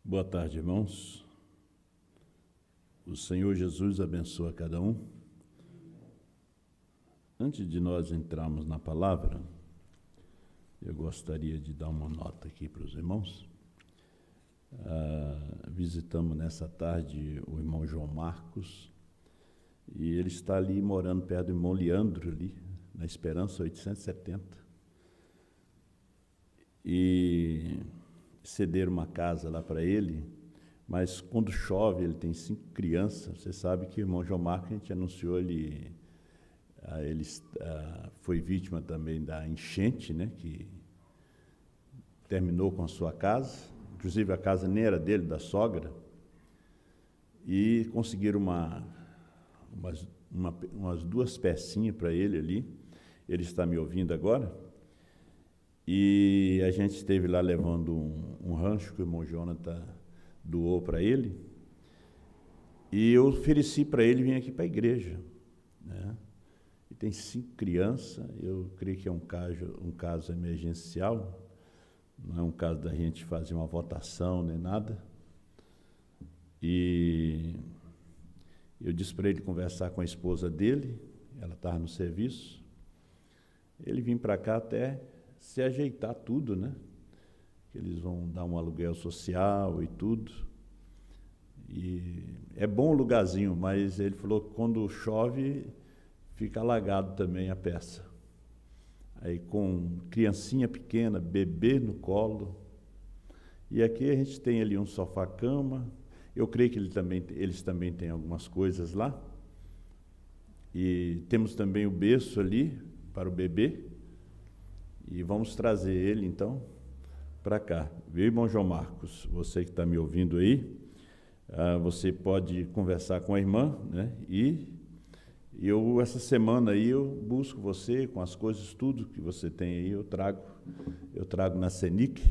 Boa tarde, irmãos. O Senhor Jesus abençoa cada um. Antes de nós entrarmos na palavra, eu gostaria de dar uma nota aqui para os irmãos. Visitamos nessa tarde o irmão João Marcos, e ele está ali morando perto do irmão Leandro, ali, na Esperança 870. E cederam uma casa lá para ele, mas quando chove, ele tem 5 crianças. Você sabe que o irmão João Marcos, a gente anunciou, ele foi vítima também da enchente, né, que terminou com a sua casa. Inclusive, a casa nem era dele, da sogra, e conseguiram umas 2 pecinhas para ele ali. Ele está me ouvindo agora. E a gente esteve lá levando um rancho que o irmão Jonathan doou para ele, e eu ofereci para ele vir aqui para a igreja, né? E tem 5 crianças, eu creio que é um caso emergencial, não é um caso da gente fazer uma votação nem nada. E eu disse para ele conversar com a esposa dele, ela estava no serviço, ele vinha para cá até se ajeitar tudo, né? Eles vão dar um aluguel social e tudo. E é bom o lugarzinho, mas ele falou que quando chove, fica alagado também a peça. Aí com criancinha pequena, bebê no colo. E aqui a gente tem ali um sofá-cama. Eu creio que eles também têm algumas coisas lá. E temos também o berço ali para o bebê. E vamos trazer ele, então, para cá. Viu, irmão João Marcos? Você que está me ouvindo aí, você pode conversar com a irmã, né? E eu, essa semana aí, eu busco você com as coisas, tudo que você tem aí, eu trago na Senic.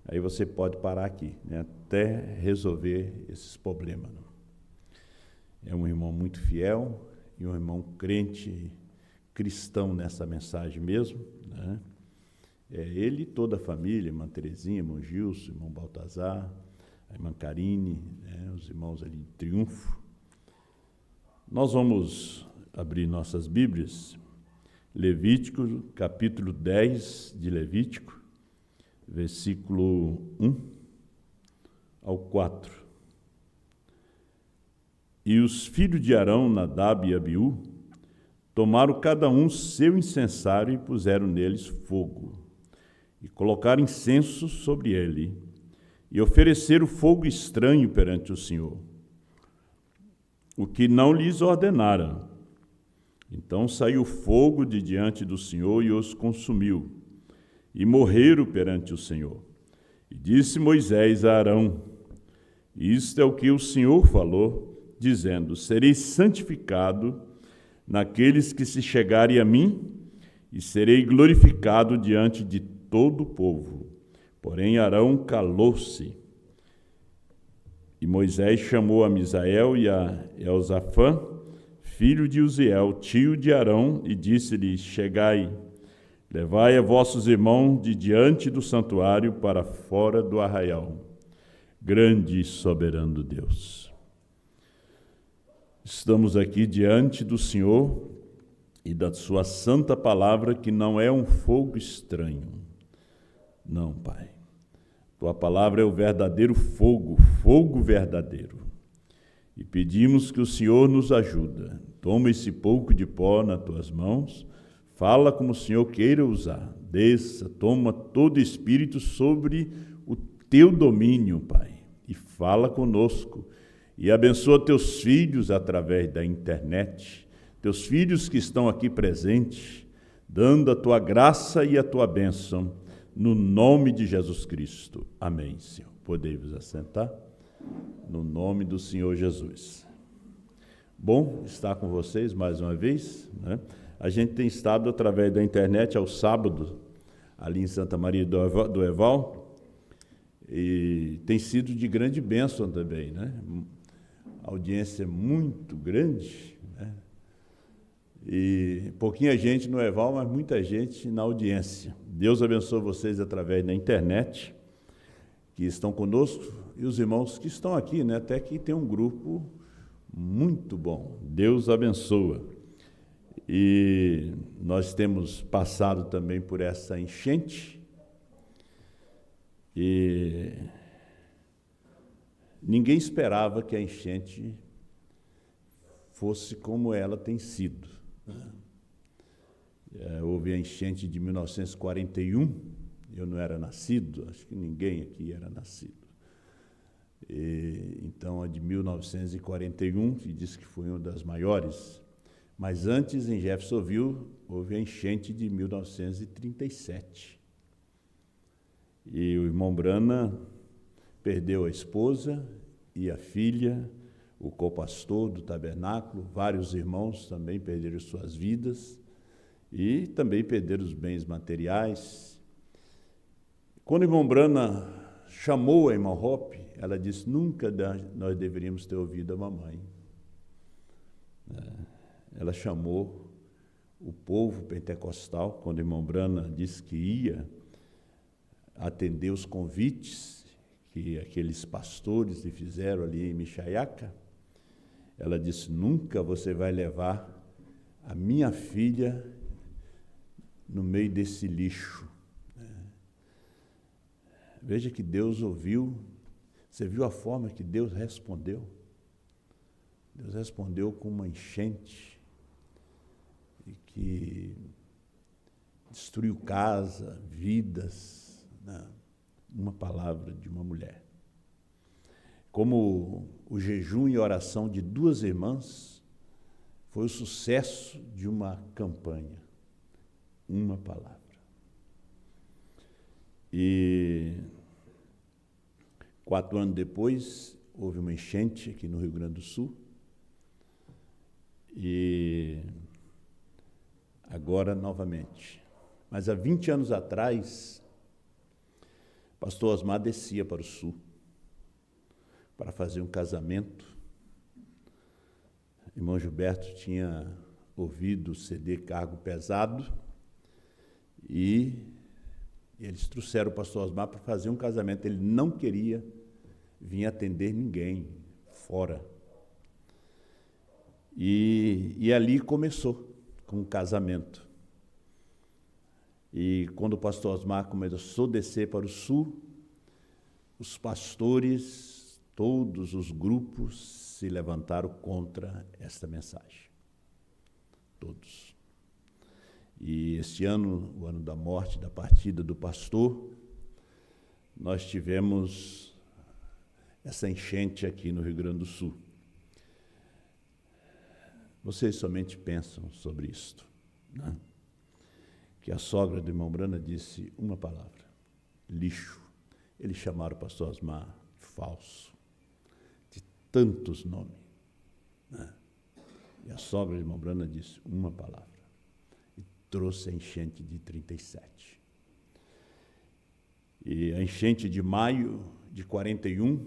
Aí você pode parar aqui, né, até resolver esses problemas. É um irmão muito fiel e um irmão crente, cristão nessa mensagem mesmo, né? Ele e toda a família, irmã Terezinha, irmão Gilson, irmão Baltazar, a irmã Karine, né, os irmãos ali de Triunfo. Nós vamos abrir nossas Bíblias, Levítico, capítulo 10 de Levítico, versículo 1 ao 4. E os filhos de Arão, Nadab e Abiú, tomaram cada um seu incensário e puseram neles fogo, e colocaram incenso sobre ele, e ofereceram fogo estranho perante o Senhor, o que não lhes ordenara. Então saiu fogo de diante do Senhor e os consumiu, e morreram perante o Senhor. E disse Moisés a Arão: isto é o que o Senhor falou, dizendo: serei santificado naqueles que se chegarem a mim, e serei glorificado diante de todo o povo. Porém Arão calou-se. E Moisés chamou a Misael e a Elzafã, filho de Uziel, tio de Arão, e disse-lhes: chegai, levai a vossos irmãos de diante do santuário para fora do arraial. Grande e soberano Deus, estamos aqui diante do Senhor e da sua santa palavra, que não é um fogo estranho. Não, Pai. Tua palavra é o verdadeiro fogo, fogo verdadeiro. E pedimos que o Senhor nos ajude. Toma esse pouco de pó nas tuas mãos, fala como o Senhor queira usar. Desça, toma todo espírito sobre o teu domínio, Pai, e fala conosco. E abençoa teus filhos através da internet, teus filhos que estão aqui presentes, dando a tua graça e a tua bênção, no nome de Jesus Cristo. Amém, Senhor. Podei vos assentar, no nome do Senhor Jesus. Bom estar com vocês mais uma vez, né? A gente tem estado através da internet aos sábados, ali em Santa Maria do Eval, e tem sido de grande bênção também, né? A audiência é muito grande, né? E pouquinha gente no Eval, mas muita gente na audiência. Deus abençoe vocês através da internet. que estão conosco e os irmãos que estão aqui, né? Até que tem um grupo muito bom. Deus abençoa. E nós temos passado também por essa enchente e ninguém esperava que a enchente fosse como ela tem sido. Houve a enchente de 1941, eu não era nascido, acho que ninguém aqui era nascido. Então, a de 1941, se diz que foi uma das maiores, mas antes, em Jeffersonville, houve a enchente de 1937. E o irmão Brana perdeu a esposa e a filha, o copastor do tabernáculo, vários irmãos também perderam suas vidas e também perderam os bens materiais. Quando o irmão Brana chamou a irmã Hope, ela disse: nunca nós deveríamos ter ouvido a mamãe. Ela chamou o povo pentecostal, quando o irmão Brana disse que ia atender os convites que aqueles pastores lhe fizeram ali em Michaiaca. Ela disse: nunca você vai levar a minha filha no meio desse lixo. Veja que Deus ouviu. Você viu a forma que Deus respondeu? Deus respondeu com uma enchente e que destruiu casa, vidas, né? Uma palavra de uma mulher. Como o jejum e oração de duas irmãs foi o sucesso de uma campanha. Uma palavra. E 4 anos depois, houve uma enchente aqui no Rio Grande do Sul. E agora, novamente. Mas há 20 anos atrás, o pastor Osmar descia para o sul para fazer um casamento. O irmão Gilberto tinha ouvido o CD Cargo Pesado e eles trouxeram o pastor Osmar para fazer um casamento. Ele não queria vir atender ninguém fora. E ali começou com o casamento. E quando o pastor Osmar começou a descer para o sul, os pastores, todos os grupos se levantaram contra esta mensagem. Todos. E este ano, o ano da morte, da partida do pastor, nós tivemos essa enchente aqui no Rio Grande do Sul. Vocês somente pensam sobre isto, né? Que a sogra do irmão Brana disse uma palavra: lixo. Eles chamaram o pastor Osmar de falso, de tantos nomes, né? E a sogra do irmão Brana disse uma palavra. Trouxe a enchente de 37. E a enchente de maio de 41,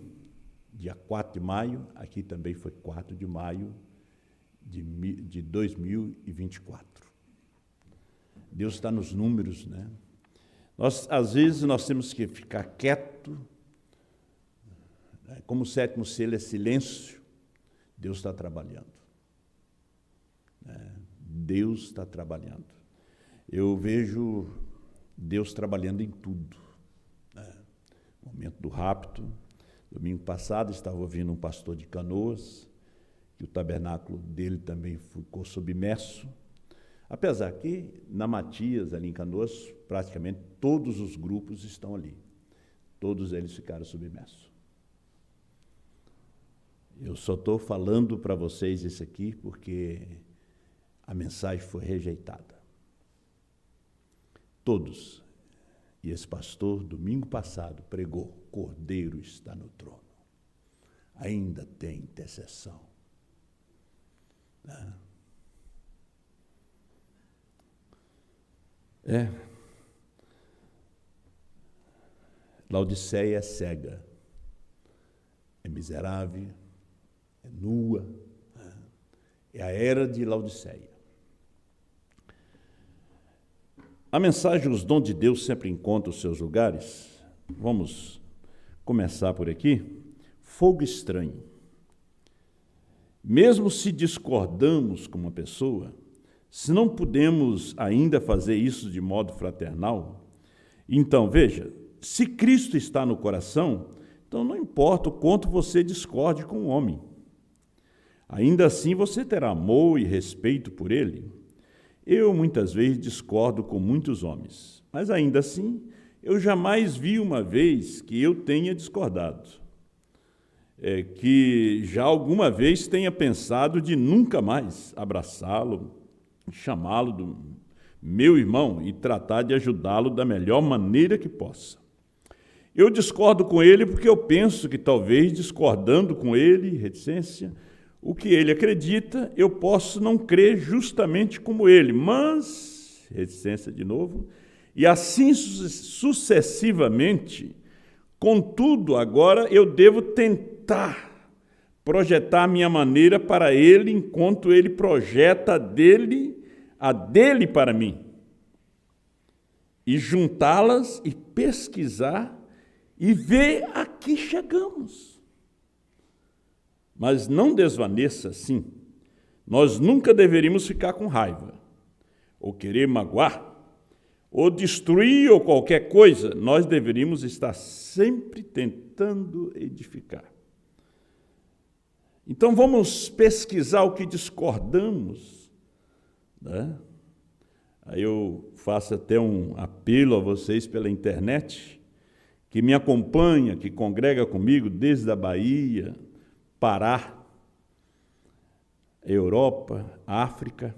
dia 4 de maio, aqui também foi 4 de maio de 2024. Deus está nos números, né? Às vezes nós temos que ficar quieto, né? Como o 7º selo é silêncio, Deus está trabalhando. Deus está trabalhando. Eu vejo Deus trabalhando em tudo. Momento do rapto. Domingo passado estava ouvindo um pastor de Canoas, que o tabernáculo dele também ficou submerso. Apesar que, na Matias, ali em Canoas, praticamente todos os grupos estão ali. Todos eles ficaram submersos. Eu só estou falando para vocês isso aqui porque a mensagem foi rejeitada. Todos. E esse pastor, domingo passado, pregou: Cordeiro está no trono. Ainda tem intercessão. Laodiceia é cega, é miserável, é nua. É a era de Laodiceia. A mensagem, os dons de Deus sempre encontram os seus lugares. Vamos começar por aqui. Fogo estranho. Mesmo se discordamos com uma pessoa, se não podemos ainda fazer isso de modo fraternal, então, veja, se Cristo está no coração, então não importa o quanto você discorde com o homem. Ainda assim você terá amor e respeito por ele. Eu muitas vezes discordo com muitos homens, mas ainda assim eu jamais vi uma vez que eu tenha discordado. Que já alguma vez tenha pensado de nunca mais abraçá-lo, chamá-lo do meu irmão e tratar de ajudá-lo da melhor maneira que possa. Eu discordo com ele porque eu penso que talvez discordando com ele, reticência, o que ele acredita, eu posso não crer justamente como ele, mas, reticência de novo, e assim sucessivamente. Contudo, agora eu devo tentar projetar a minha maneira para ele, enquanto ele projeta a dele para mim. E juntá-las e pesquisar e ver a que chegamos. Mas não desvaneça assim. Nós nunca deveríamos ficar com raiva, ou querer magoar, ou destruir, ou qualquer coisa. Nós deveríamos estar sempre tentando edificar. Então vamos pesquisar o que discordamos, né? Aí eu faço até um apelo a vocês pela internet, que me acompanha, que congrega comigo desde a Bahia, Pará, Europa, África.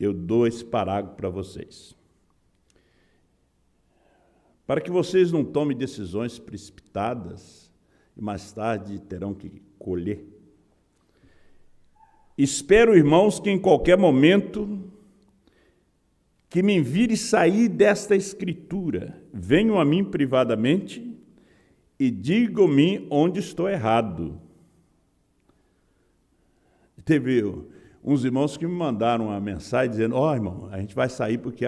Eu dou esse parágrafo para vocês. Para que vocês não tomem decisões precipitadas e mais tarde terão que colher. Espero, irmãos, que em qualquer momento que me vire sair desta escritura, venham a mim privadamente e digam-me onde estou errado. Teve uns irmãos que me mandaram uma mensagem dizendo: irmão, a gente vai sair porque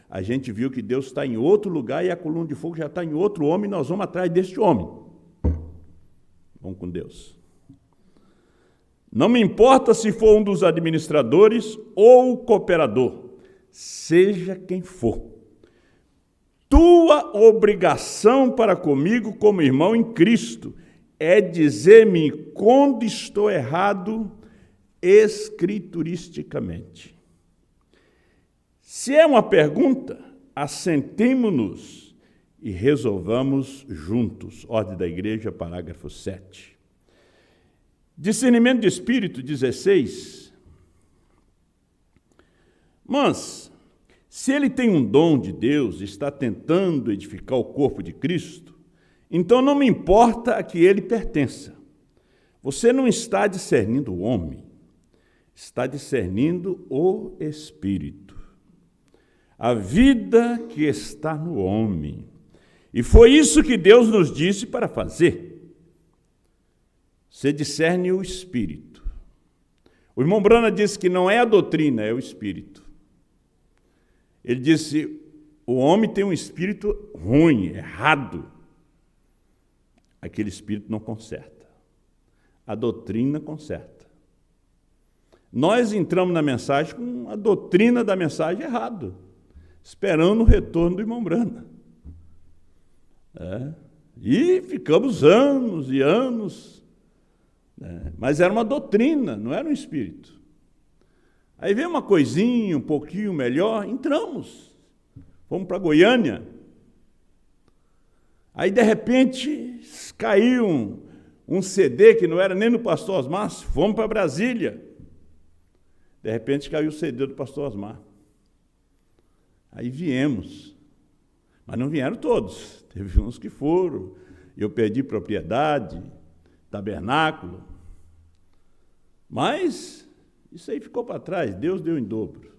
a gente viu que Deus está em outro lugar e a coluna de fogo já está em outro homem, nós vamos atrás deste homem. Vamos com Deus. Não me importa se for um dos administradores ou o cooperador, seja quem for. Tua obrigação para comigo como irmão em Cristo é dizer-me quando estou errado escrituristicamente. Se é uma pergunta, assentemo-nos e resolvamos juntos. Ordem da Igreja, parágrafo 7. Discernimento de espírito, 16. Mas, se ele tem um dom de Deus e está tentando edificar o corpo de Cristo, então não me importa a que ele pertença. Você não está discernindo o homem, está discernindo o Espírito. A vida que está no homem. E foi isso que Deus nos disse para fazer. Você discerne o Espírito. O irmão Brana disse que não é a doutrina, é o Espírito. Ele disse, o homem tem um espírito ruim, errado. Aquele espírito não conserta. A doutrina conserta. Nós entramos na mensagem com a doutrina da mensagem errado, esperando o retorno do irmão Brana. E ficamos anos e anos. Mas era uma doutrina, não era um espírito. Aí veio uma coisinha, um pouquinho melhor, entramos. Fomos para Goiânia. Aí, de repente, caiu um CD que não era nem do pastor Osmar, fomos para Brasília. De repente, caiu o CD do pastor Osmar. Aí viemos. Mas não vieram todos. Teve uns que foram. Eu perdi propriedade, tabernáculo. Mas isso aí ficou para trás. Deus deu em dobro.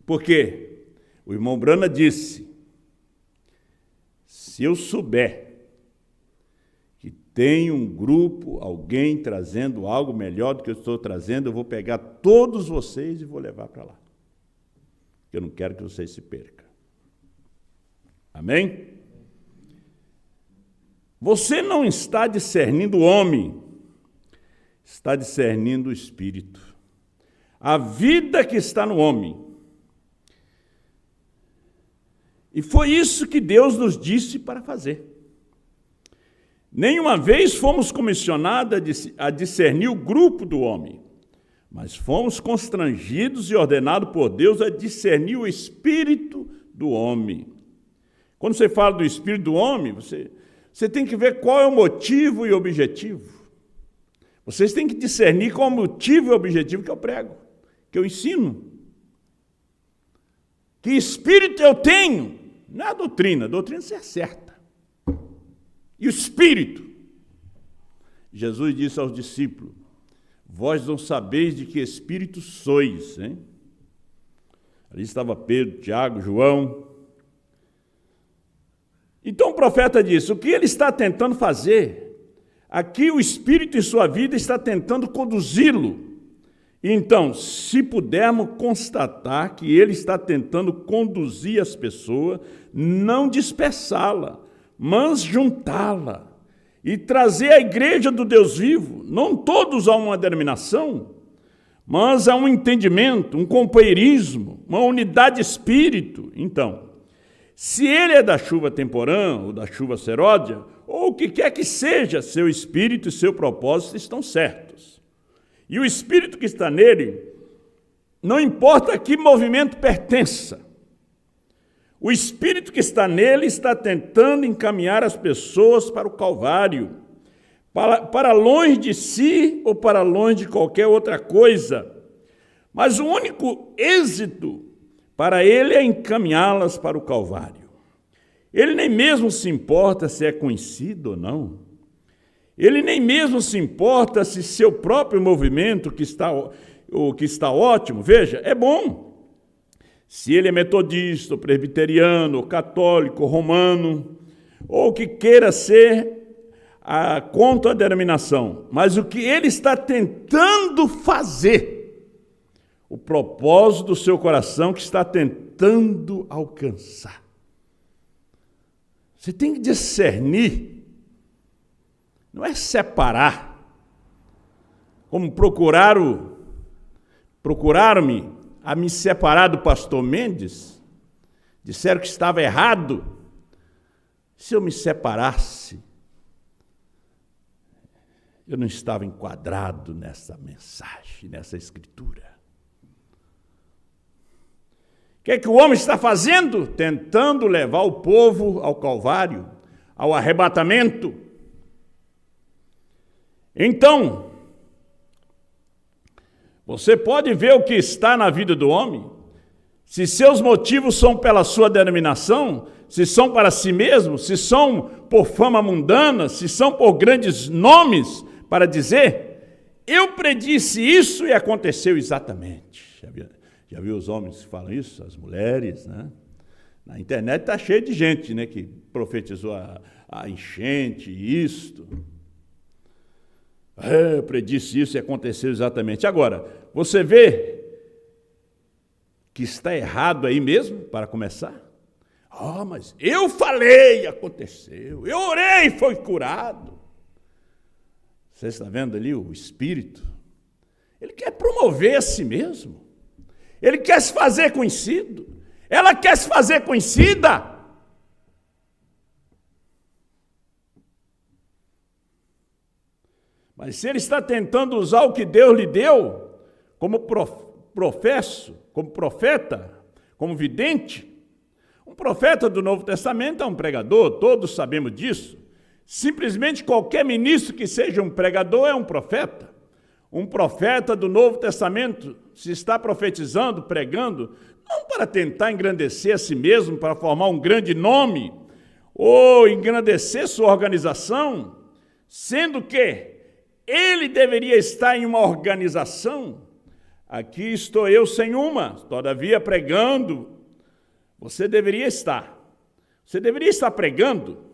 Por quê? O irmão Brana disse, se eu souber que tem um grupo, alguém trazendo algo melhor do que eu estou trazendo, eu vou pegar todos vocês e vou levar para lá. Eu não quero que vocês se percam. Amém? Você não está discernindo o homem, está discernindo o Espírito. A vida que está no homem. E foi isso que Deus nos disse para fazer. Nenhuma vez fomos comissionados a discernir o grupo do homem, mas fomos constrangidos e ordenados por Deus a discernir o espírito do homem. Quando você fala do espírito do homem, você tem que ver qual é o motivo e o objetivo. Vocês têm que discernir qual é o motivo e o objetivo que eu prego, que eu ensino. Que espírito eu tenho? Não é a doutrina você acerta. E o Espírito? Jesus disse aos discípulos, vós não sabeis de que espírito sois, hein? Ali estava Pedro, Tiago, João. Então o profeta disse, o que ele está tentando fazer? Aqui o Espírito em sua vida está tentando conduzi-lo. Então, se pudermos constatar que ele está tentando conduzir as pessoas, não dispersá-la, mas juntá-la e trazer a igreja do Deus vivo, não todos a uma denominação, mas a um entendimento, um companheirismo, uma unidade de espírito. Então, se ele é da chuva temporã ou da chuva seródia, ou o que quer que seja, seu espírito e seu propósito estão certos. E o espírito que está nele, não importa a que movimento pertença, o espírito que está nele está tentando encaminhar as pessoas para o Calvário, para longe de si ou para longe de qualquer outra coisa. Mas o único êxito para ele é encaminhá-las para o Calvário. Ele nem mesmo se importa se é conhecido ou não. Ele nem mesmo se importa se seu próprio movimento, que está ótimo, veja, é bom. Se ele é metodista, ou presbiteriano, ou católico, ou romano, ou que queira ser contra a denominação. Mas o que ele está tentando fazer, o propósito do seu coração que está tentando alcançar. Você tem que discernir, não é separar, como procuraram-me a me separar do pastor Mendes, disseram que estava errado. Se eu me separasse, eu não estava enquadrado nessa mensagem, nessa escritura. O que é que o homem está fazendo? Tentando levar o povo ao Calvário, ao arrebatamento. Então, você pode ver o que está na vida do homem, se seus motivos são pela sua denominação, se são para si mesmo, se são por fama mundana, se são por grandes nomes, para dizer, eu predisse isso e aconteceu exatamente. Já viu os homens que falam isso? As mulheres, né? Na internet está cheio de gente, né, que profetizou a enchente, isto. Eu predisse isso e aconteceu exatamente. Agora, você vê que está errado aí mesmo, para começar? Mas eu falei, aconteceu. Eu orei, foi curado. Você está vendo ali o Espírito? Ele quer promover a si mesmo. Ele quer se fazer conhecido. Ela quer se fazer conhecida. Mas se ele está tentando usar o que Deus lhe deu, como professo, como profeta, como vidente, um profeta do Novo Testamento é um pregador, todos sabemos disso. Simplesmente qualquer ministro que seja um pregador é um profeta. Um profeta do Novo Testamento se está profetizando, pregando, não para tentar engrandecer a si mesmo, para formar um grande nome, ou engrandecer sua organização, sendo que ele deveria estar em uma organização. Aqui estou eu sem uma, todavia pregando. Você deveria estar. Você deveria estar pregando,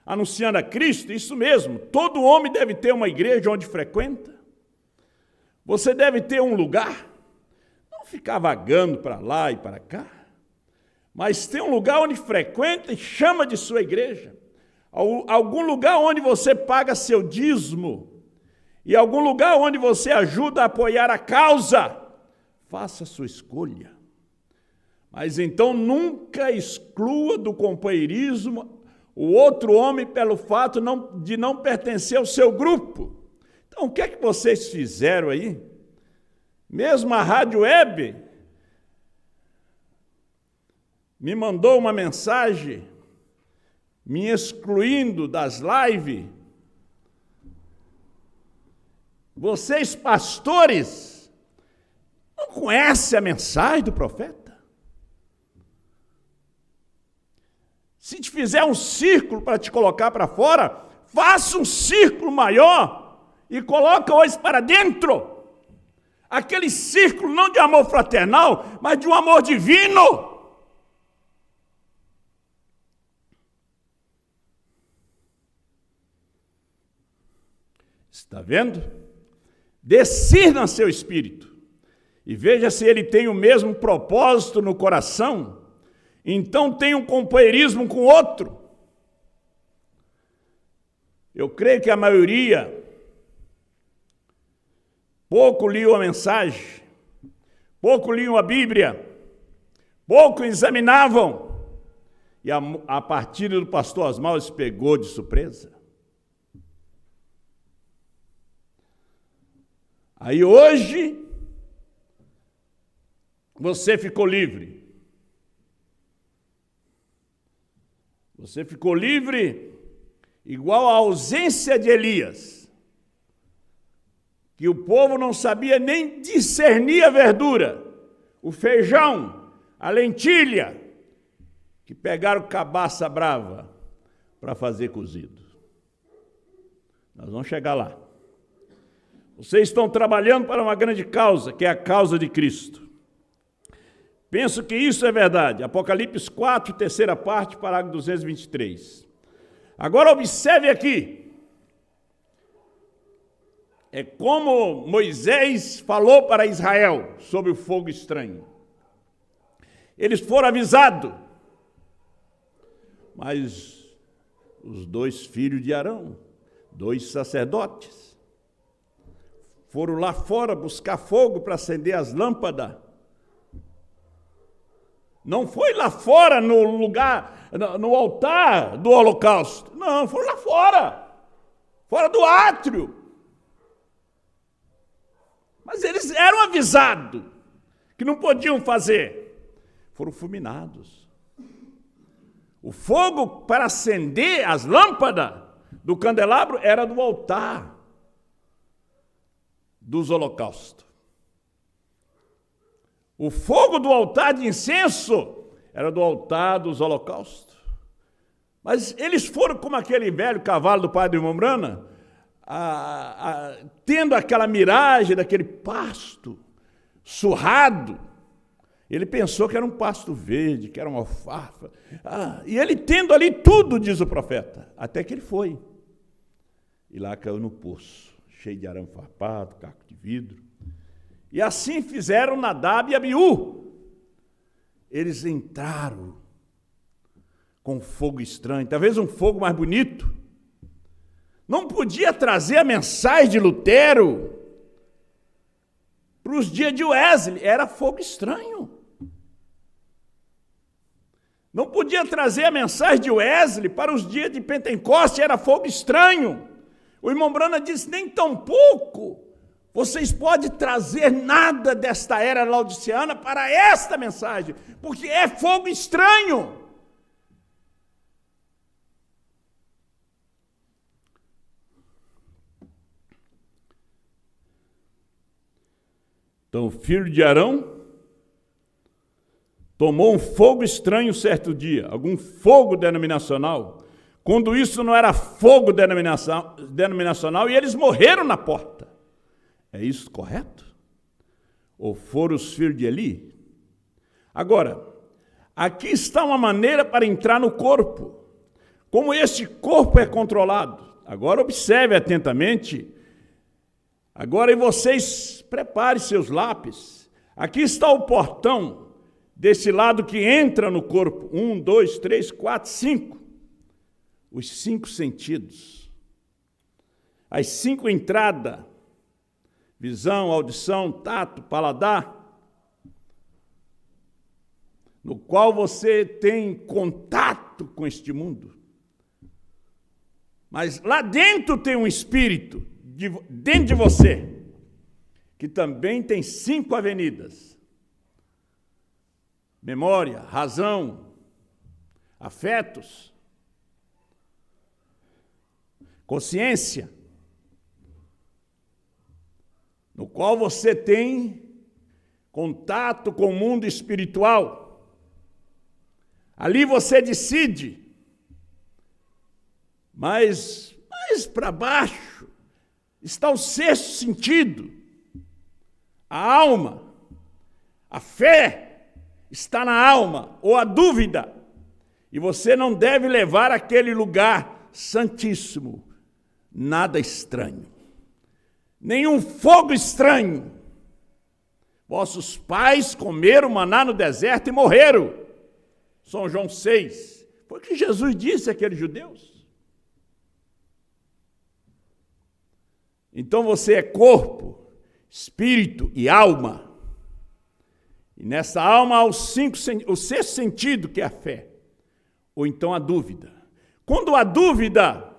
anunciando a Cristo, isso mesmo. Todo homem deve ter uma igreja onde frequenta. Você deve ter um lugar. Não ficar vagando para lá e para cá. mas tem um lugar onde frequenta e chama de sua igreja, algum lugar onde você paga seu dízimo, e algum lugar onde você ajuda a apoiar a causa, faça a sua escolha. Mas então nunca exclua do companheirismo o outro homem pelo fato de não pertencer ao seu grupo. Então, o que é que vocês fizeram aí? Mesmo a Rádio Web me mandou uma mensagem me excluindo das lives. Vocês, pastores, não conhecem a mensagem do profeta? Se te fizer um círculo para te colocar para fora, faça um círculo maior e coloca hoje para dentro. Aquele círculo não de amor fraternal, mas de um amor divino. Está vendo? Discirna seu espírito e veja se ele tem o mesmo propósito no coração. Então tem um companheirismo com outro. Eu creio que a maioria pouco liam a mensagem, pouco liam a Bíblia, pouco examinavam, e a partida do pastor Osmar se pegou de surpresa. Aí hoje, você ficou livre. Você ficou livre igual a ausência de Elias, que o povo não sabia nem discernir a verdura, o feijão, a lentilha, que pegaram cabaça brava para fazer cozido. Nós vamos chegar lá. Vocês estão trabalhando para uma grande causa, que é a causa de Cristo. Penso que isso é verdade. Apocalipse 4, terceira parte, parágrafo 223. Agora observe aqui. É como Moisés falou para Israel sobre o fogo estranho. Eles foram avisados, mas os 2 filhos de Arão, 2 sacerdotes, foram lá fora buscar fogo para acender as lâmpadas. Não foi lá fora no lugar, no altar do holocausto. Não, foram lá fora. Fora do átrio. Mas eles eram avisados que não podiam fazer. Foram fulminados. O fogo para acender as lâmpadas do candelabro era do altar dos holocaustos. O fogo do altar de incenso era do altar dos holocaustos. Mas eles foram como aquele velho cavalo do pai do irmão Brana, tendo aquela miragem daquele pasto surrado. Ele pensou que era um pasto verde, que era uma alfafa. E ele tendo ali tudo, diz o profeta, até que ele foi. E lá caiu no poço, cheio de arame farpado, caco de vidro. E assim fizeram Nadab e Abiú. Eles entraram com fogo estranho, talvez um fogo mais bonito. Não podia trazer a mensagem de Lutero para os dias de Wesley, era fogo estranho. Não podia trazer a mensagem de Wesley para os dias de Pentecoste, era fogo estranho. O irmão Brana disse, nem tão pouco vocês podem trazer nada desta era laodiceana para esta mensagem, porque é fogo estranho. Então, o filho de Arão tomou um fogo estranho certo dia, algum fogo denominacional, quando isso não era fogo denominacional, e eles morreram na porta. É isso correto? Ou foram os filhos de Eli? Agora, aqui está uma maneira para entrar no corpo. Como este corpo é controlado? Agora observe atentamente. Agora, e vocês preparem seus lápis. Aqui está o portão desse lado que entra no corpo. 1, 2, 3, 4, 5. Os 5 sentidos. As 5 entradas. Visão, audição, tato, paladar. No qual você tem contato com este mundo. Mas lá dentro tem um espírito, dentro de você, que também tem 5 avenidas. Memória, razão, afetos, consciência, no qual você tem contato com o mundo espiritual. Ali você decide, mas mais para baixo está o 6º sentido, a alma, a fé está na alma, ou a dúvida, e você não deve levar aquele lugar santíssimo, nada estranho, nenhum fogo estranho. Vossos pais comeram maná no deserto e morreram. São João 6. Foi o que Jesus disse àqueles judeus. Então você é corpo, espírito e alma. E nessa alma há o 6º sentido, que é a fé. Ou então a dúvida. Quando a dúvida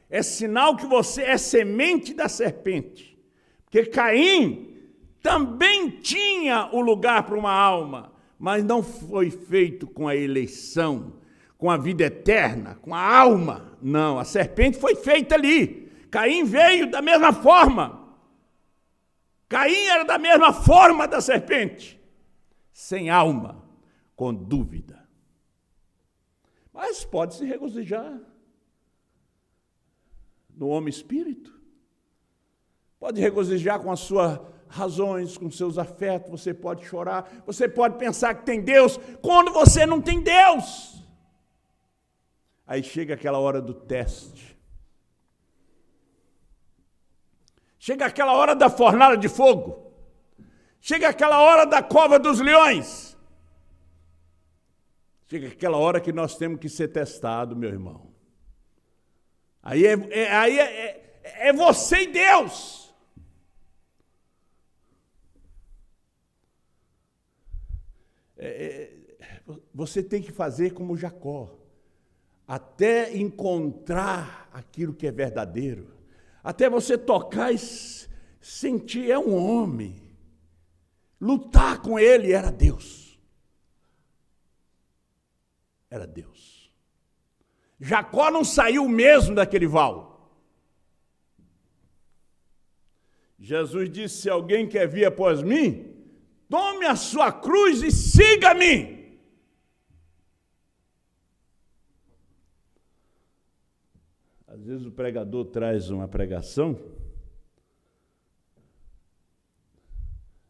é sinal que você é semente da serpente. Porque Caim também tinha o lugar para uma alma, mas não foi feito com a eleição, com a vida eterna, com a alma. Não, a serpente foi feita ali. Caim veio da mesma forma. Caim era da mesma forma da serpente, sem alma, com dúvida. Mas pode se regozijar no homem espírito. Pode regozijar com as suas razões, com seus afetos, você pode chorar, você pode pensar que tem Deus, quando você não tem Deus. Aí chega aquela hora do teste. Chega aquela hora da fornalha de fogo. Chega aquela hora da cova dos leões. Chega aquela hora que nós temos que ser testados, meu irmão. Aí é você e Deus. Você tem que fazer como Jacó, até encontrar aquilo que é verdadeiro, até você tocar e sentir, é um homem, lutar com ele, era Deus. Era Deus. Jacó não saiu mesmo daquele val. Jesus disse, se alguém quer vir após mim, tome a sua cruz e siga-me. Às vezes o pregador traz uma pregação,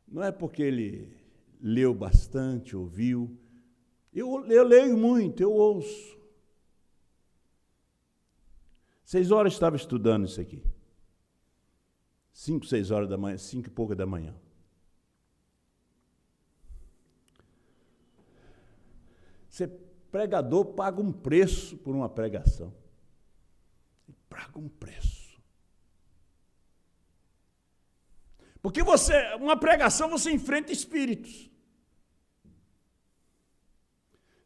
não é porque ele leu bastante, ouviu. Eu leio muito, eu ouço. 6 horas estava estudando isso aqui. 5, 6 horas da manhã, 5 e pouca da manhã. Ser pregador paga um preço por uma pregação. Paga um preço. Porque uma pregação, você enfrenta espíritos.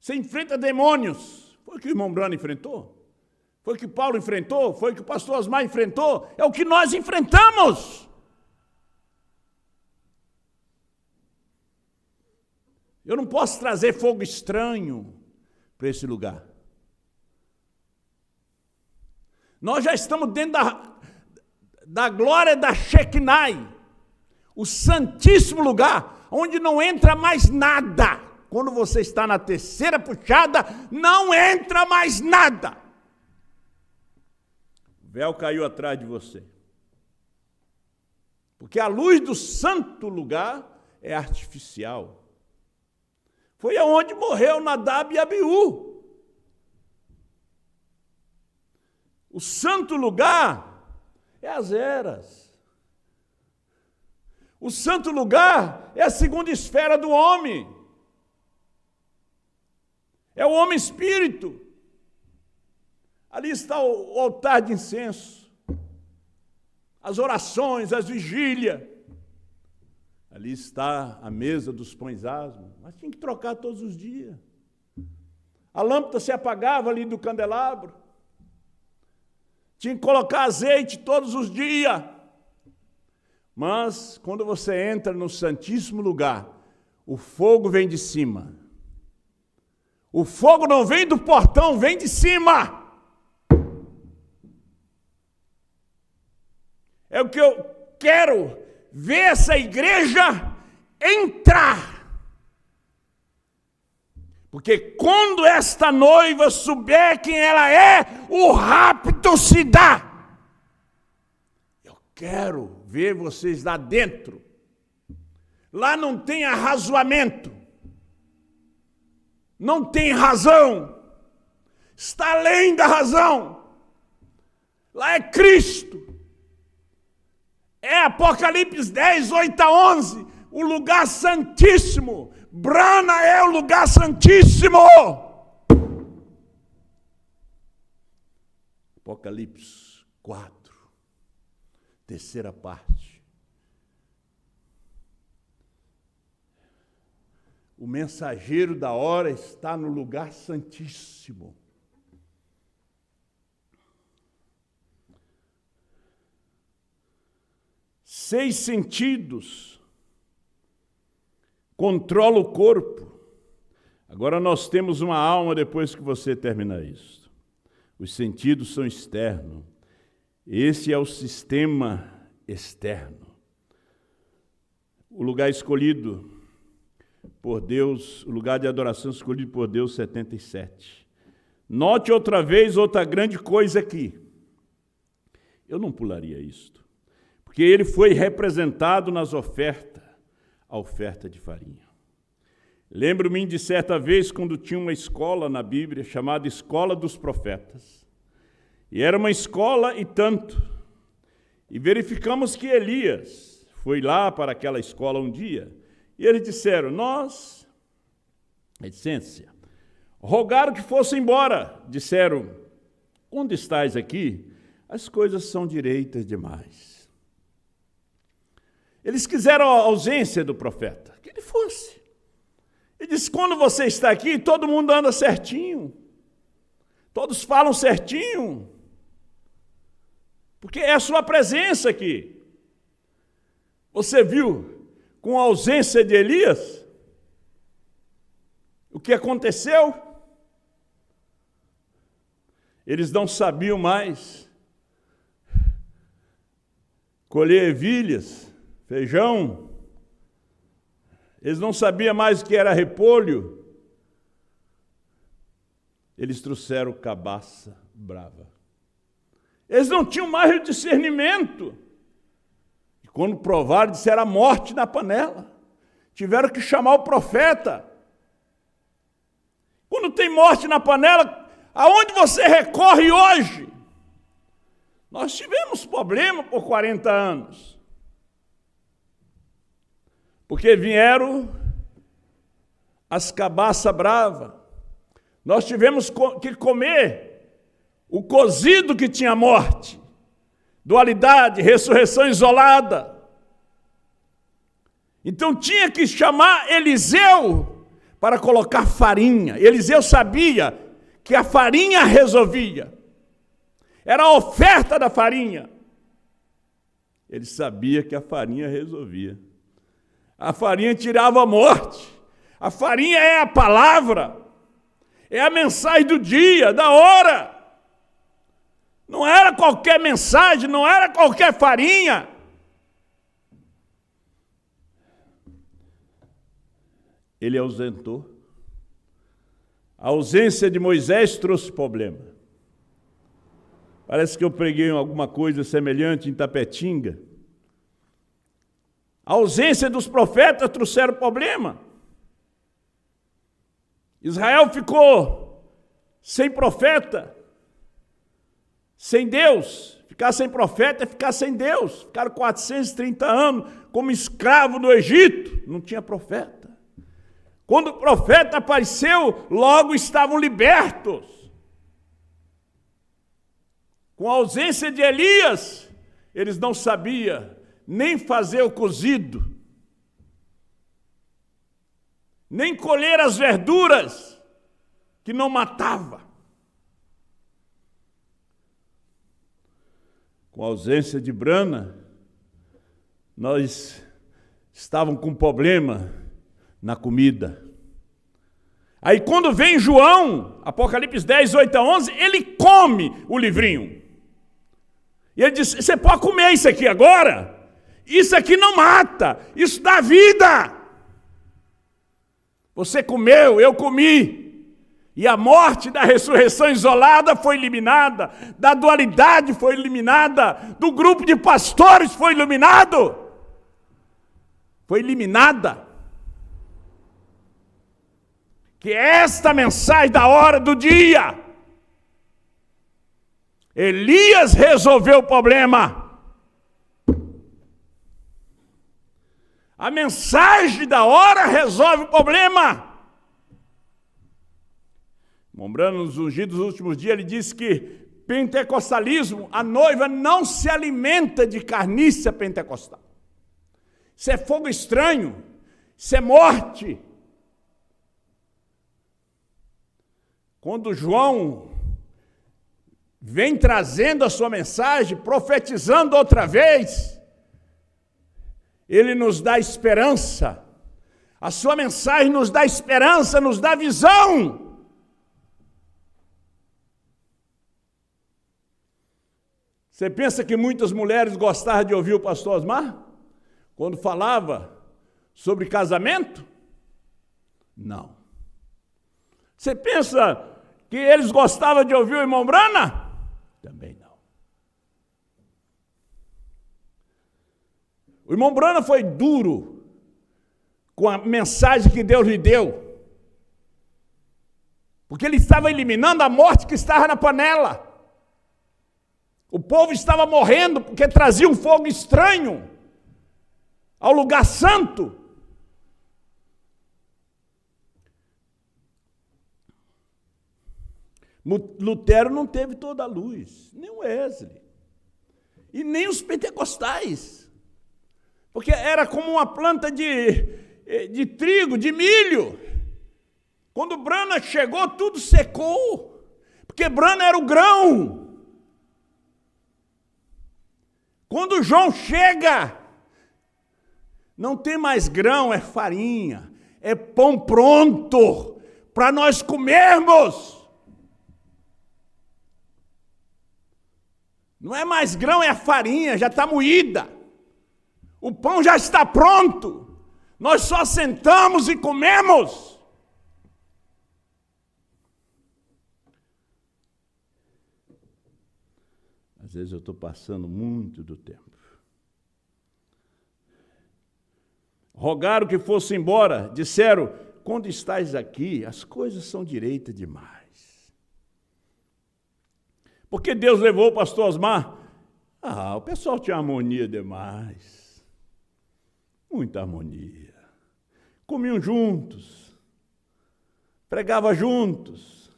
Você enfrenta demônios. Foi o que o irmão Brano enfrentou. Foi o que Paulo enfrentou. Foi o que o pastor Osmar enfrentou. É o que nós enfrentamos. Eu não posso trazer fogo estranho para esse lugar. Nós já estamos dentro da glória da Shekinah, o santíssimo lugar, onde não entra mais nada. Quando você está na terceira puxada, não entra mais nada. O véu caiu atrás de você. Porque a luz do santo lugar é artificial. Foi aonde morreu Nadab e Abiú. O santo lugar é as eras. O santo lugar é a segunda esfera do homem. É o homem espírito. Ali está o altar de incenso, as orações, as vigílias. Ali está a mesa dos pães asmos, mas tinha que trocar todos os dias. A lâmpada se apagava ali do candelabro. Tinha que colocar azeite todos os dias. Mas, quando você entra no Santíssimo Lugar, o fogo vem de cima. O fogo não vem do portão, vem de cima. É o que eu quero ver essa igreja entrar. Porque quando esta noiva souber quem ela é, o rapto se dá. Eu quero ver vocês lá dentro. Lá não tem arrazoamento. Não tem razão. Está além da razão. Lá é Cristo. É Apocalipse 10, 8 a 11. O lugar santíssimo. Brana é o lugar santíssimo. Apocalipse 4. Terceira parte. O mensageiro da hora está no lugar santíssimo. Seis sentidos controla o corpo. Agora nós temos uma alma depois que você terminar isso. Os sentidos são externos. Esse é o sistema externo. O lugar escolhido por Deus, o lugar de adoração escolhido por Deus, 77. Note outra vez outra grande coisa aqui. Eu não pularia isto, porque ele foi representado nas ofertas, a oferta de farinha. Lembro-me de certa vez quando tinha uma escola na Bíblia chamada Escola dos Profetas. E era uma escola e tanto. E verificamos que Elias foi lá para aquela escola um dia. E eles disseram, nós, licença, rogaram que fosse embora. Disseram, quando estais aqui, as coisas são direitas demais. Eles quiseram a ausência do profeta, que ele fosse. Ele disse, quando você está aqui, todo mundo anda certinho. Todos falam certinho. Porque é a sua presença aqui. Você viu, com a ausência de Elias, o que aconteceu? Eles não sabiam mais colher ervilhas, feijão. Eles não sabiam mais o que era repolho. Eles trouxeram cabaça brava. Eles não tinham mais o discernimento. E quando provaram, disseram a morte na panela. Tiveram que chamar o profeta. Quando tem morte na panela, aonde você recorre hoje? Nós tivemos problema por 40 anos. Porque vieram as cabaças bravas. Nós tivemos que comer o cozido que tinha morte. Dualidade, ressurreição isolada. Então tinha que chamar Eliseu para colocar farinha. Eliseu sabia que a farinha resolvia. Era a oferta da farinha. Ele sabia que a farinha resolvia. A farinha tirava a morte. A farinha é a palavra. É a mensagem do dia, da hora. Não era qualquer mensagem, não era qualquer farinha. Ele ausentou. A ausência de Moisés trouxe problema. Parece que eu preguei alguma coisa semelhante em Tapetinga. A ausência dos profetas trouxeram problema. Israel ficou sem profeta, sem Deus. Ficar sem profeta é ficar sem Deus. Ficaram 430 anos como escravo no Egito, não tinha profeta. Quando o profeta apareceu, logo estavam libertos. Com a ausência de Elias, eles não sabiam nem fazer o cozido, nem colher as verduras que não matava. Com a ausência de Brana, nós estávamos com problema na comida. Aí quando vem João, Apocalipse 10, 8 a 11, ele come o livrinho. E ele diz, você pode comer isso aqui agora? Isso aqui não mata, isso dá vida. Você comeu, eu comi. E a morte da ressurreição isolada foi eliminada, da dualidade foi eliminada, do grupo de pastores foi eliminado. Foi eliminada. Que esta mensagem da hora do dia. Elias resolveu o problema. A mensagem da hora resolve o problema. Mombrano, nos ungidos dos últimos dias, ele disse que pentecostalismo, a noiva não se alimenta de carniça pentecostal. Isso é fogo estranho, isso é morte. Quando João vem trazendo a sua mensagem, profetizando outra vez, ele nos dá esperança. A sua mensagem nos dá esperança, nos dá visão. Você pensa que muitas mulheres gostavam de ouvir o pastor Osmar? Quando falava sobre casamento? Não. Você pensa que eles gostavam de ouvir o irmão Brana? Também não. O irmão Brana foi duro com a mensagem que Deus lhe deu. Porque ele estava eliminando a morte que estava na panela. O povo estava morrendo porque trazia um fogo estranho ao lugar santo. Lutero não teve toda a luz, nem o Wesley, e nem os pentecostais, porque era como uma planta de trigo, de milho. Quando Brana chegou, tudo secou, porque Brana era o grão. Quando João chega, não tem mais grão, é farinha, é pão pronto para nós comermos. Não é mais grão, é a farinha, já está moída. O pão já está pronto. Nós só sentamos e comemos. Às vezes eu estou passando muito do tempo. Rogaram que fosse embora, disseram, quando estás aqui, as coisas são direitas demais. Porque Deus levou o pastor Osmar? O pessoal tinha harmonia demais. Muita harmonia. Comiam juntos. Pregavam juntos.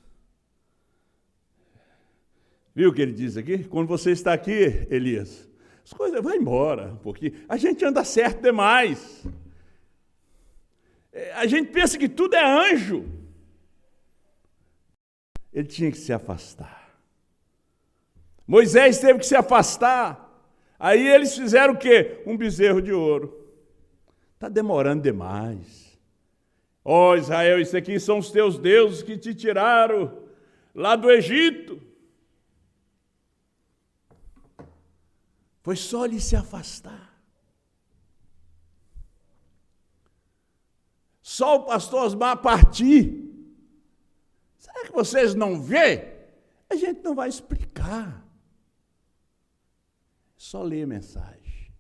Viu o que ele diz aqui? Quando você está aqui, Elias, as coisas vão embora um pouquinho. A gente anda certo demais. A gente pensa que tudo é anjo. Ele tinha que se afastar. Moisés teve que se afastar. Aí eles fizeram o quê? Um bezerro de ouro. Está demorando demais. Israel, isso aqui são os teus deuses que te tiraram lá do Egito. Foi só ele se afastar. Só o pastor Osmar partir. Será que vocês não vê? A gente não vai explicar. Só ler a mensagem.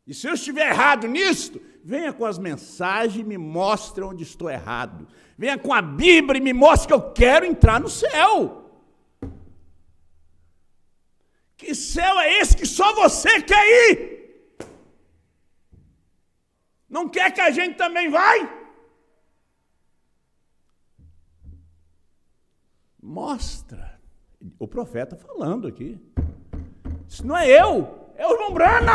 E se eu estiver errado nisso, venha com as mensagens e me mostre onde estou errado. Venha com a Bíblia e me mostre que eu quero entrar no céu. Que céu é esse que só você quer ir? Não quer que a gente também vai? Mostra. O profeta falando aqui. Isso não é eu, é o irmão Brana.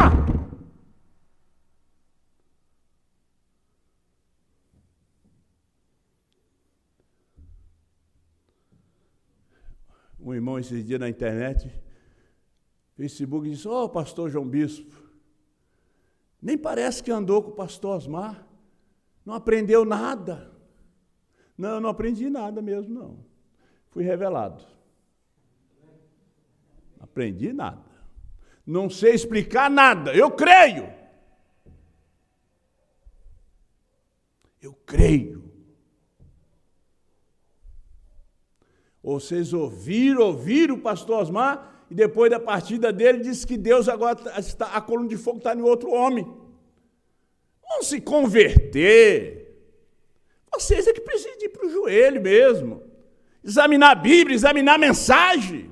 Um irmão esses dias na internet, Facebook, disse: "Ô, pastor João Bispo, nem parece que andou com o pastor Osmar, não aprendeu nada." Não, eu não aprendi nada mesmo, não. Fui revelado. Não aprendi nada. Não sei explicar nada, eu creio. Eu creio. Vocês ouviram o pastor Osmar, e depois da partida dele, disse que Deus agora está, a coluna de fogo está em outro homem. Vão se converter. Vocês é que precisam ir para o joelho mesmo. Examinar a Bíblia, examinar a mensagem.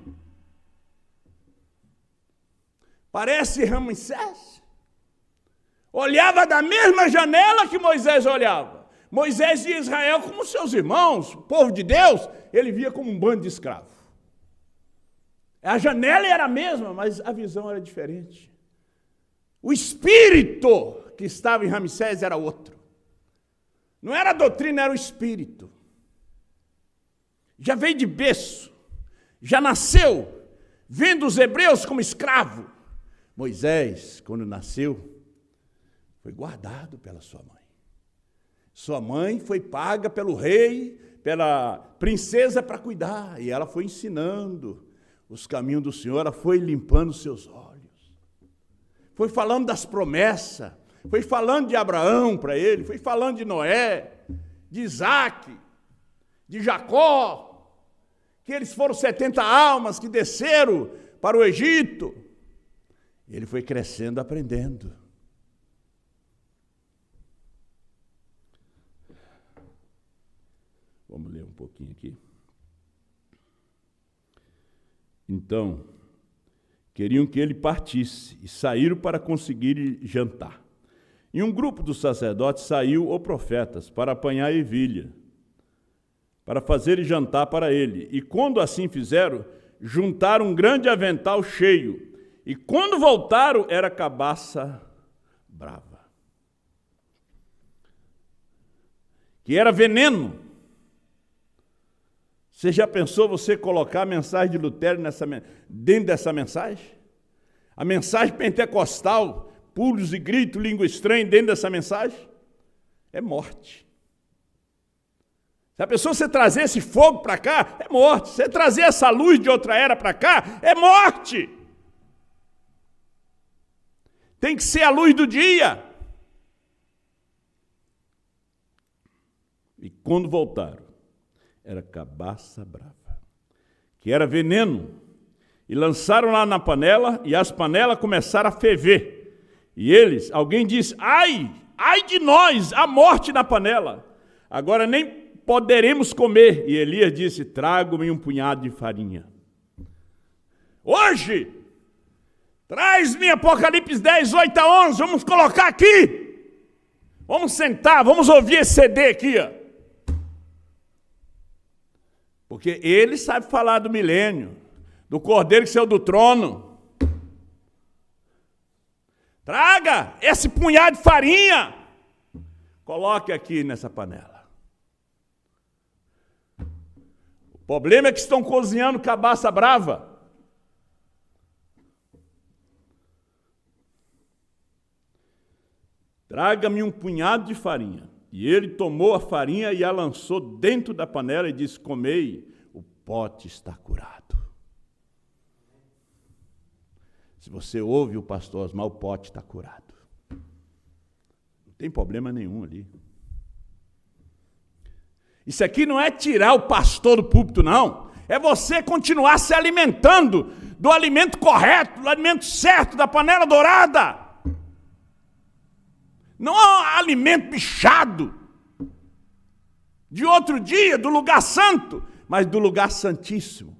Parece Ramsés. Olhava da mesma janela que Moisés olhava. Moisés via Israel como seus irmãos, o povo de Deus, ele via como um bando de escravos. A janela era a mesma, mas a visão era diferente. O espírito que estava em Ramsés era outro. Não era a doutrina, era o espírito. Já veio de berço, já nasceu vendo os hebreus como escravo. Moisés, quando nasceu, foi guardado pela sua mãe. Sua mãe foi paga pelo rei, pela princesa para cuidar, e ela foi ensinando os caminhos do Senhor, ela foi limpando seus olhos, foi falando das promessas, foi falando de Abraão para ele, foi falando de Noé, de Isaac, de Jacó, que eles foram 70 almas que desceram para o Egito. Ele foi crescendo, aprendendo. Vamos ler um pouquinho aqui. Então, queriam que ele partisse e saíram para conseguir jantar. E um grupo dos sacerdotes saiu ou profetas para apanhar ervilha, para fazerem jantar para ele. E quando assim fizeram, juntaram um grande avental cheio. E quando voltaram, era cabaça brava, que era veneno. Você já pensou você colocar a mensagem de Lutero dentro dessa mensagem? A mensagem pentecostal, pulos e gritos, língua estranha, dentro dessa mensagem? É morte. Se a pessoa você trazer esse fogo para cá, é morte. Se você trazer essa luz de outra era para cá, é morte. Tem que ser a luz do dia. E quando voltaram, era cabaça brava, que era veneno, e lançaram lá na panela, e as panelas começaram a ferver. E eles, alguém disse: ai de nós, a morte na panela, agora nem poderemos comer. E Elias disse: traga-me um punhado de farinha. Hoje, traz-me Apocalipse 10, 8 a 11, vamos colocar aqui. Vamos sentar, vamos ouvir esse CD aqui, ó. Porque ele sabe falar do milênio, do cordeiro que saiu do trono. Traga esse punhado de farinha, coloque aqui nessa panela. O problema é que estão cozinhando cabaça brava. Traga-me um punhado de farinha. E ele tomou a farinha e a lançou dentro da panela e disse: comei, o pote está curado. Se você ouve o pastor Osmar, o pote está curado. Não tem problema nenhum ali. Isso aqui não é tirar o pastor do púlpito, não. É você continuar se alimentando do alimento correto, do alimento certo, da panela dourada. Não é um alimento bichado de outro dia, do lugar santo, mas do lugar santíssimo.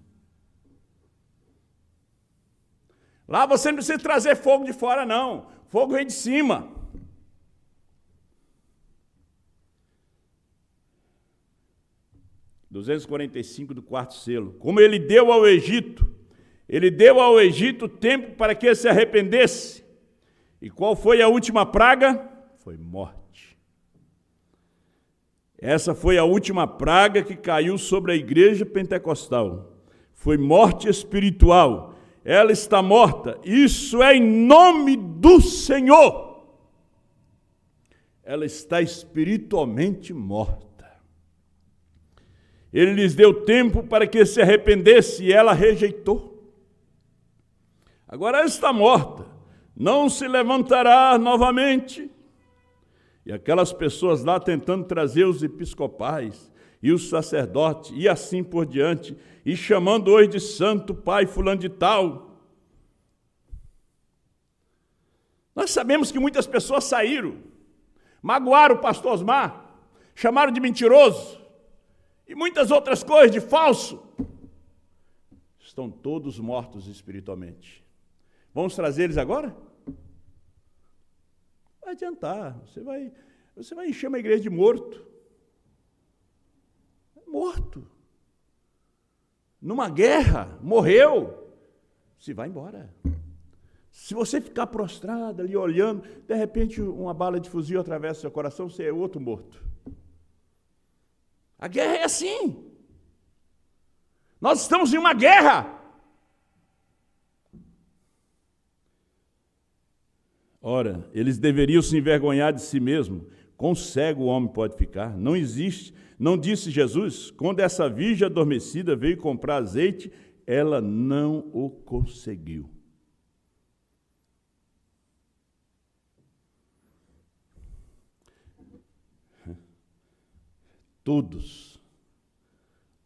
Lá você não precisa trazer fogo de fora, não. Fogo vem de cima. 245 do quarto selo. Como ele deu ao Egito tempo para que ele se arrependesse. E qual foi a última praga? Foi morte. Essa foi a última praga que caiu sobre a igreja pentecostal. Foi morte espiritual. Ela está morta. Isso é em nome do Senhor. Ela está espiritualmente morta. Ele lhes deu tempo para que se arrependesse e ela rejeitou. Agora ela está morta. Não se levantará novamente. E aquelas pessoas lá tentando trazer os episcopais e os sacerdotes, e assim por diante, e chamando hoje de santo pai fulano de tal. Nós sabemos que muitas pessoas saíram, magoaram o pastor Osmar, chamaram de mentiroso, e muitas outras coisas de falso. Estão todos mortos espiritualmente. Vamos trazer eles agora? Não vai adiantar, você vai encher uma igreja de morto. Morto. Numa guerra, morreu. Se vai embora. Se você ficar prostrado ali olhando, de repente uma bala de fuzil atravessa seu coração, você é outro morto. A guerra é assim. Nós estamos em uma guerra. Ora, eles deveriam se envergonhar de si mesmo. Quão cego o homem pode ficar? Não existe. Não disse Jesus, quando essa virgem adormecida veio comprar azeite, ela não o conseguiu. Todos.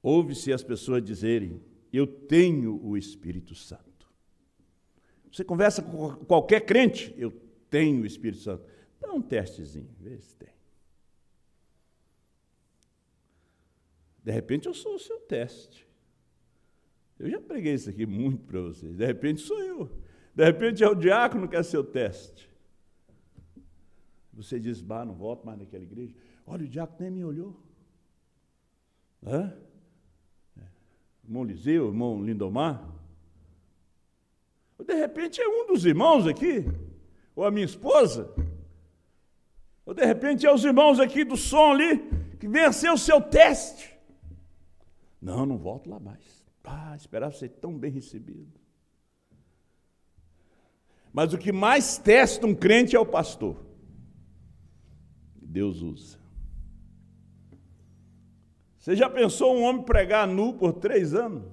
Ouve-se as pessoas dizerem, eu tenho o Espírito Santo. Você conversa com qualquer crente, eu tenho o Espírito Santo. Dá um testezinho, vê se tem. De repente eu sou o seu teste. Eu já preguei isso aqui muito para vocês. De repente sou eu. De repente é o diácono que é seu teste. Você diz, não volto mais naquela igreja. Olha, o diácono nem me olhou. Irmão Liseu, irmão Lindomar. Ou de repente é um dos irmãos aqui. Ou a minha esposa. Ou de repente é os irmãos aqui do som ali, que venceu o seu teste. Não volto lá mais. Esperava ser tão bem recebido. Mas o que mais testa um crente é o pastor. Deus usa. Você já pensou um homem pregar nu por 3 anos?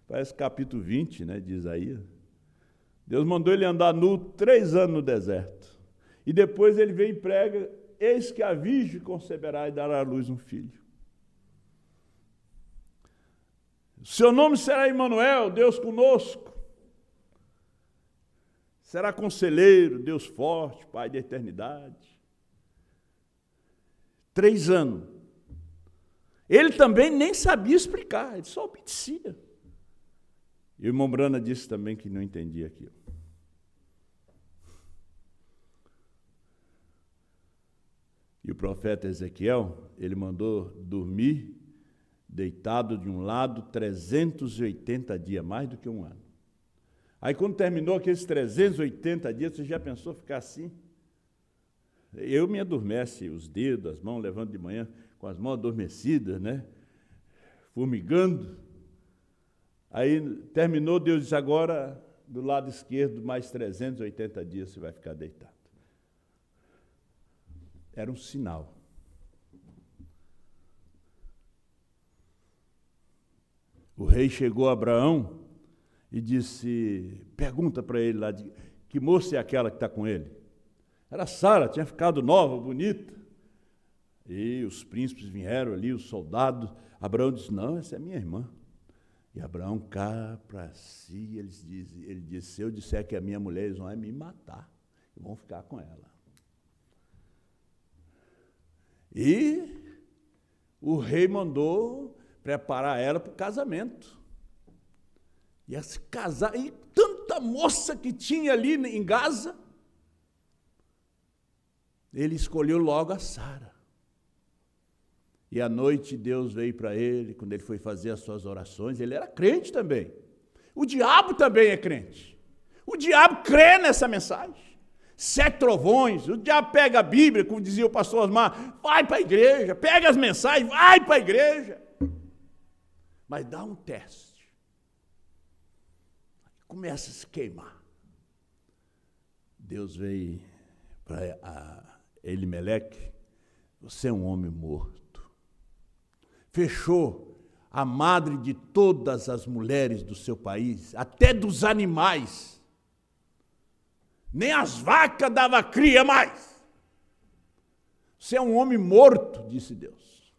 Parece capítulo 20, de Isaías. Deus mandou ele andar nu 3 anos no deserto. E depois ele vem e prega, eis que a virgem conceberá e dará à luz um filho. Seu nome será Emanuel, Deus conosco. Será conselheiro, Deus forte, Pai da eternidade. 3 anos. Ele também nem sabia explicar, ele só obedecia. E o irmão Brana disse também que não entendia aquilo. E o profeta Ezequiel, ele mandou dormir deitado de um lado 380 dias, mais do que 1 ano. Aí quando terminou aqueles 380 dias, você já pensou ficar assim? Eu me adormece os dedos, as mãos, levanto de manhã com as mãos adormecidas, formigando. Aí terminou, Deus disse, agora do lado esquerdo, mais 380 dias você vai ficar deitado. Era um sinal. O rei chegou a Abraão e disse, pergunta para ele lá, que moça é aquela que está com ele? Era Sara, tinha ficado nova, bonita. E os príncipes vieram ali, os soldados. Abraão disse, não, essa é minha irmã. E Abraão cá para si, ele disse, se eu disser que é minha mulher, eles vão me matar. E vão ficar com ela. E o rei mandou preparar ela para o casamento. Ia se casar, e tanta moça que tinha ali em Gaza, ele escolheu logo a Sara. E à noite Deus veio para ele, quando ele foi fazer as suas orações, ele era crente também. O diabo também é crente. O diabo crê nessa mensagem. 7 trovões, o diabo pega a Bíblia, como dizia o pastor Osmar, vai para a igreja, pega as mensagens, vai para a igreja. Mas dá um teste. Começa a se queimar. Deus veio para Elimeleque, você é um homem morto. Fechou a madre de todas as mulheres do seu país, até dos animais. Nem as vacas dava cria mais. Você é um homem morto, disse Deus.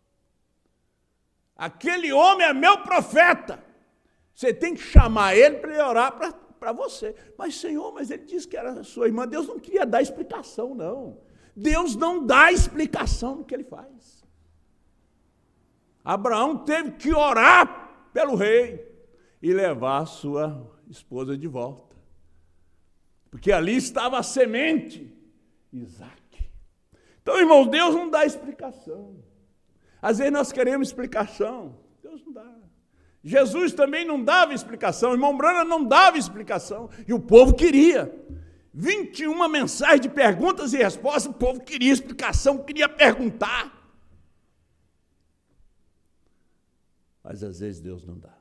Aquele homem é meu profeta. Você tem que chamar ele para ele orar para você. Mas, Senhor, mas ele disse que era sua irmã. Deus não queria dar explicação, não. Deus não dá explicação no que ele faz. Abraão teve que orar pelo rei e levar a sua esposa de volta. Porque ali estava a semente, Isaac. Então, irmãos, Deus não dá explicação. Às vezes nós queremos explicação, Deus não dá. Jesus também não dava explicação, o irmão Brana não dava explicação, e o povo queria. 21 mensagens de perguntas e respostas, o povo queria explicação, queria perguntar. Mas às vezes Deus não dá.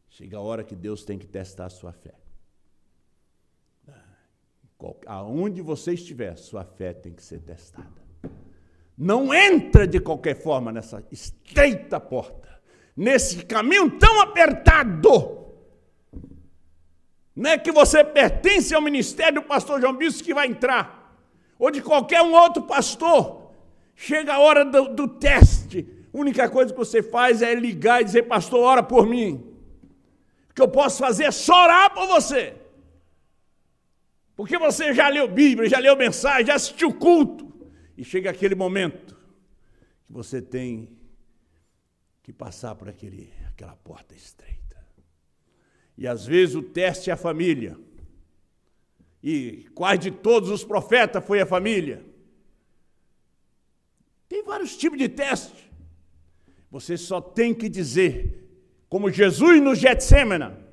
Chega a hora que Deus tem que testar a sua fé. Aonde você estiver, sua fé tem que ser testada. Não entra de qualquer forma nessa estreita porta, nesse caminho tão apertado. Não é que você pertence ao ministério do pastor João Bispo que vai entrar, ou de qualquer um outro pastor. Chega a hora do teste. A única coisa que você faz é ligar e dizer, pastor, ora por mim. O que eu posso fazer é só orar por você. Porque você já leu Bíblia, já leu mensagem, já assistiu culto. E chega aquele momento que você tem que passar por aquela porta estreita. E às vezes o teste é a família. E quase de todos os profetas foi a família. Tem vários tipos de teste. Você só tem que dizer, como Jesus no Getsêmani,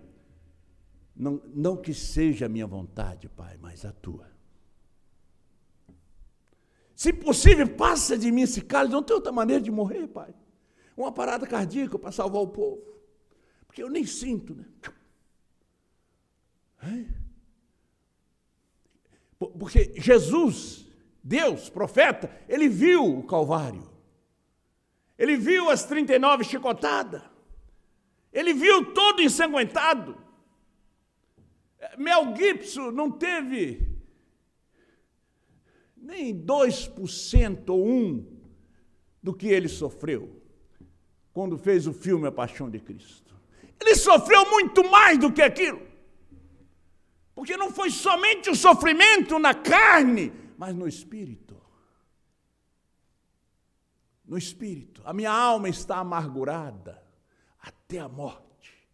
não que seja a minha vontade, Pai, mas a tua. Se possível, passa de mim esse cálice, não tem outra maneira de morrer, Pai. Uma parada cardíaca para salvar o povo. Porque eu nem sinto, né? Porque Jesus, Deus, profeta, ele viu o Calvário. Ele viu as 39 chicotadas. Ele viu todo ensanguentado. Mel Gibson não teve nem 2% ou 1% do que ele sofreu quando fez o filme A Paixão de Cristo. Ele sofreu muito mais do que aquilo. Porque não foi somente o sofrimento na carne, mas no espírito. No espírito. A minha alma está amargurada até a morte.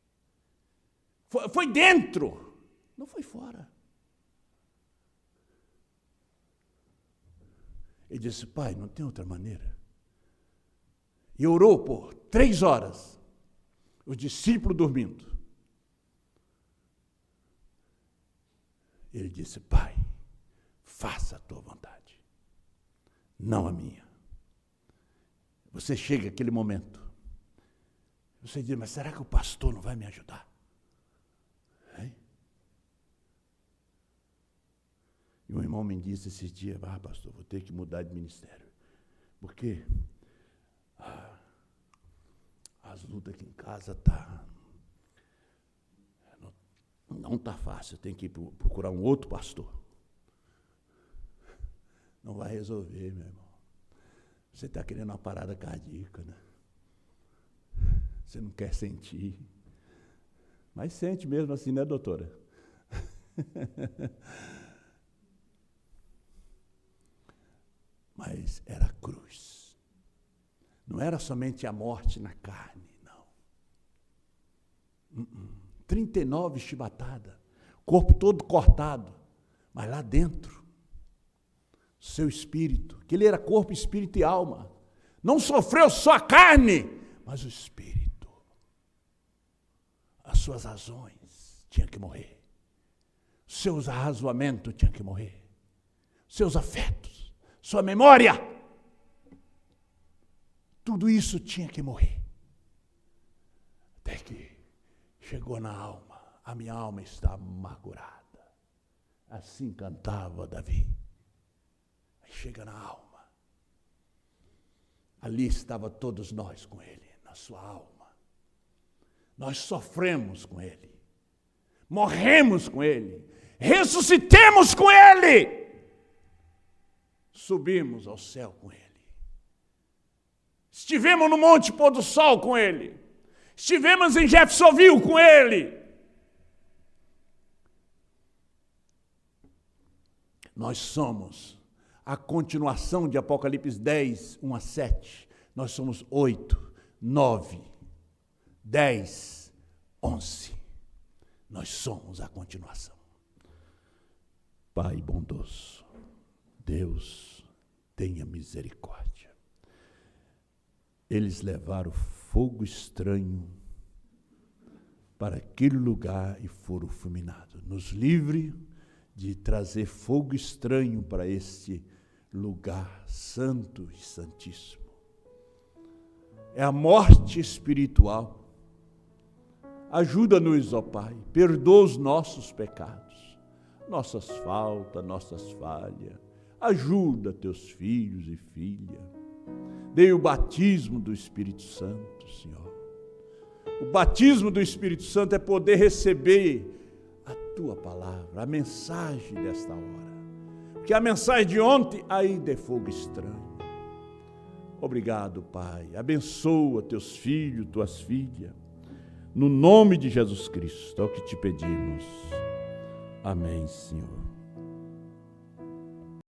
Foi dentro, não foi fora. Ele disse, Pai, não tem outra maneira. E orou por 3 horas, os discípulos dormindo. Ele disse, Pai, faça a tua vontade, não a minha. Você chega àquele momento, você diz, mas será que o pastor não vai me ajudar? Hein? E um irmão me disse esses dias, pastor, vou ter que mudar de ministério, porque as lutas aqui em casa não está fácil, eu tenho que ir procurar um outro pastor. Não vai resolver, meu irmão. Você está querendo uma parada cardíaca, né? Você não quer sentir. Mas sente mesmo assim, né, doutora? Mas era a cruz. Não era somente a morte na carne, não. 39 chibatadas, corpo todo cortado, mas lá dentro, seu espírito, que ele era corpo, espírito e alma, Não sofreu só a carne, mas o espírito. As suas razões tinham que morrer. Seus arrazoamentos tinham que morrer. Seus afetos, sua memória. Tudo isso tinha que morrer. Até que chegou na alma. A minha alma está amargurada. Assim cantava Davi. Aí chega na alma. Ali estava todos nós com ele, na sua alma. Nós sofremos com ele. Morremos com ele. Ressuscitemos com ele. Subimos ao céu com ele. Estivemos no Monte Pôr do Sol com ele. Estivemos em Jeffersonville com ele. Nós somos a continuação de Apocalipse 10, 1 a 7. Nós somos 8, 9, 10, 11. Nós somos a continuação. Pai bondoso, Deus, tenha misericórdia. Eles levaram fogo estranho para aquele lugar e foram fulminados. Nos livre de trazer fogo estranho para este lugar santo e santíssimo. É a morte espiritual. Ajuda-nos, ó Pai, perdoa os nossos pecados, nossas faltas, nossas falhas. Ajuda teus filhos e filhas. Dê o batismo do Espírito Santo, Senhor. O batismo do Espírito Santo é poder receber a tua palavra, a mensagem desta hora. Porque a mensagem de ontem ainda é fogo estranho. Obrigado, Pai. Abençoa teus filhos, tuas filhas. No nome de Jesus Cristo, é o que te pedimos. Amém, Senhor.